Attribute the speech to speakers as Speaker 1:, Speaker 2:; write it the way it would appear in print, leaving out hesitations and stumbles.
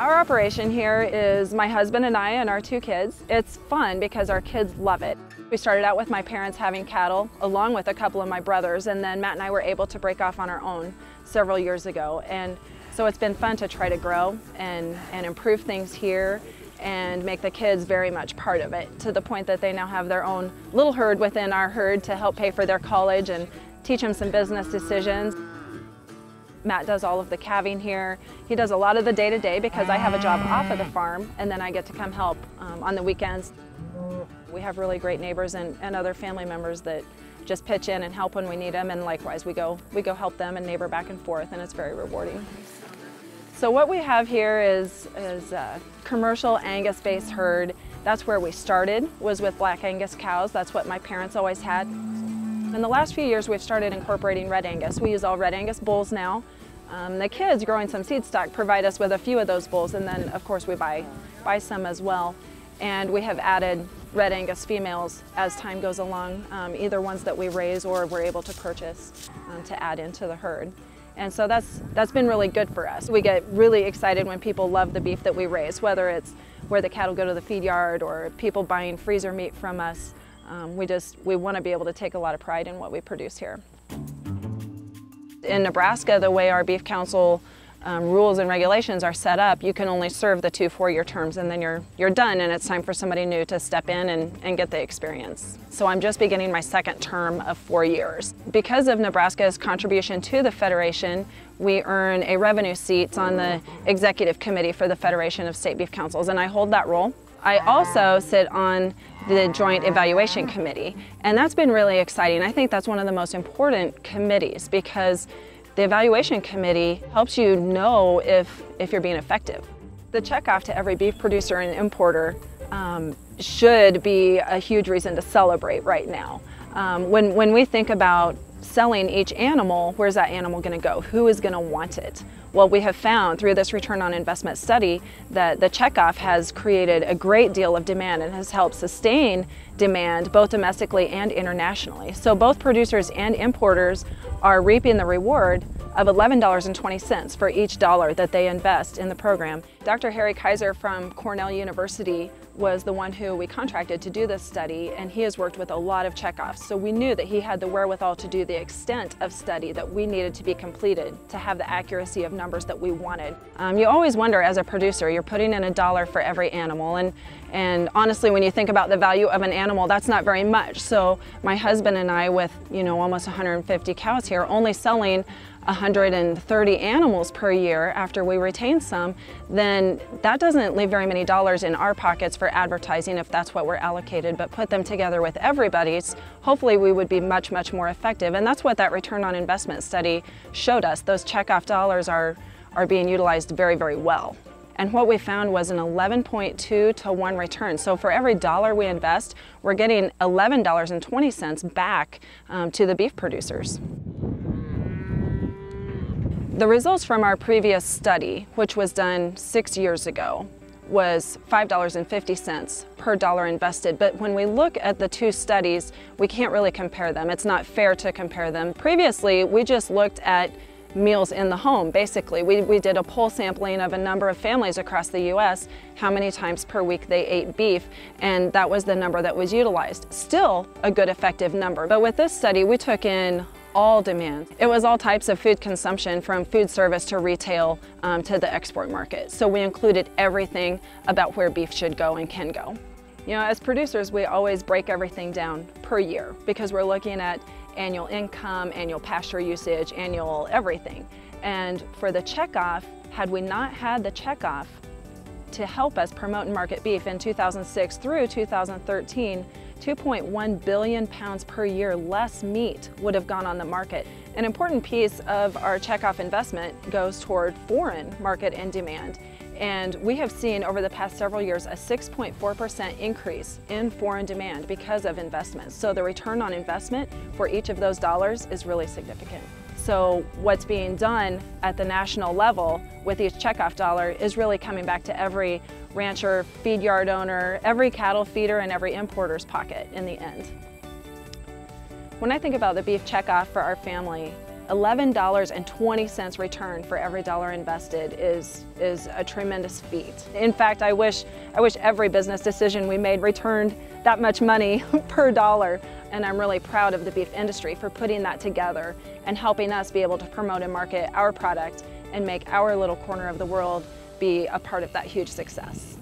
Speaker 1: Our operation here is my husband and I and our 2 kids. It's fun because our kids love it. We started out with my parents having cattle along with a couple of my brothers, and then Matt and I were able to break off on our own several years ago. And so it's been fun to try to grow and improve things here and make the kids very much part of it, to the point that they now have their own little herd within our herd to help pay for their college and teach them some business decisions. Matt does all of the calving here. He does a lot of the day-to-day because I have a job off of the farm, and then I get to come help on the weekends. We have really great neighbors and other family members that just pitch in and help when we need them, and likewise we go help them and neighbor back and forth, and it's very rewarding. So what we have here is a commercial Angus-based herd. That's where we started, was with black Angus cows. That's what my parents always had. In the last few years, we've started incorporating red Angus. We use all red Angus bulls now. The kids growing some seed stock provide us with a few of those bulls, and then of course we buy some as well. And we have added red Angus females as time goes along, either ones that we raise or we're able to purchase to add into the herd. And so that's been really good for us. We get really excited when people love the beef that we raise, whether it's where the cattle go to the feed yard or people buying freezer meat from us. We want to be able to take a lot of pride in what we produce here. In Nebraska, the way our Beef Council rules and regulations are set up, you can only serve the 2 4-year terms, and then you're done, and it's time for somebody new to step in and get the experience. So I'm just beginning my 2nd term of 4 years. Because of Nebraska's contribution to the Federation, we earn a revenue seat on the executive committee for the Federation of State Beef Councils, and I hold that role. I also sit on the Joint Evaluation Committee, and that's been really exciting. I think that's one of the most important committees because the Evaluation Committee helps you know if you're being effective. The checkoff to every beef producer and importer should be a huge reason to celebrate right now. When we think about selling each animal, where's that animal going to go? Who is going to want it? Well, we have found through this return on investment study that the checkoff has created a great deal of demand and has helped sustain demand both domestically and internationally. So both producers and importers are reaping the reward of $11.20 for each dollar that they invest in the program. Dr. Harry Kaiser from Cornell University was the one who we contracted to do this study, and he has worked with a lot of checkoffs. So we knew that he had the wherewithal to do the extent of study that we needed to be completed to have the accuracy of numbers that we wanted. You always wonder as a producer, you're putting in $1 for every animal, and honestly, when you think about the value of an animal, that's not very much. So my husband and I, with almost 150 cows here, only selling 130 animals per year after we retain some, then that doesn't leave very many dollars in our pockets for advertising if that's what we're allocated, but put them together with everybody's, hopefully we would be much, much more effective. And that's what that return on investment study showed us. Those checkoff dollars are being utilized very, very well. And what we found was an 11.2 to 1 return. So for every dollar we invest, we're getting $11.20 back to the beef producers. The results from our previous study, which was done 6 years ago, was $5.50 per dollar invested. But when we look at the 2 studies, we can't really compare them. It's not fair to compare them. Previously, we just looked at meals in the home, basically. We did a poll sampling of a number of families across the U.S., how many times per week they ate beef, and that was the number that was utilized. Still a good, effective number. But with this study, we took in all demand. It was all types of food consumption, from food service to retail to the export market. So we included everything about where beef should go and can go. As producers, we always break everything down per year because we're looking at annual income, annual pasture usage, annual everything. And for the checkoff, had we not had the checkoff to help us promote and market beef in 2006 through 2013, 2.1 billion pounds per year less meat would have gone on the market. An important piece of our checkoff investment goes toward foreign market and demand. And we have seen over the past several years a 6.4% increase in foreign demand because of investments. So the return on investment for each of those dollars is really significant. So what's being done at the national level with each checkoff dollar is really coming back to every rancher, feed yard owner, every cattle feeder, and every importer's pocket in the end. When I think about the beef checkoff for our family, $11.20 return for every dollar invested is a tremendous feat. In fact, I wish every business decision we made returned that much money per dollar. And I'm really proud of the beef industry for putting that together and helping us be able to promote and market our product and make our little corner of the world be a part of that huge success.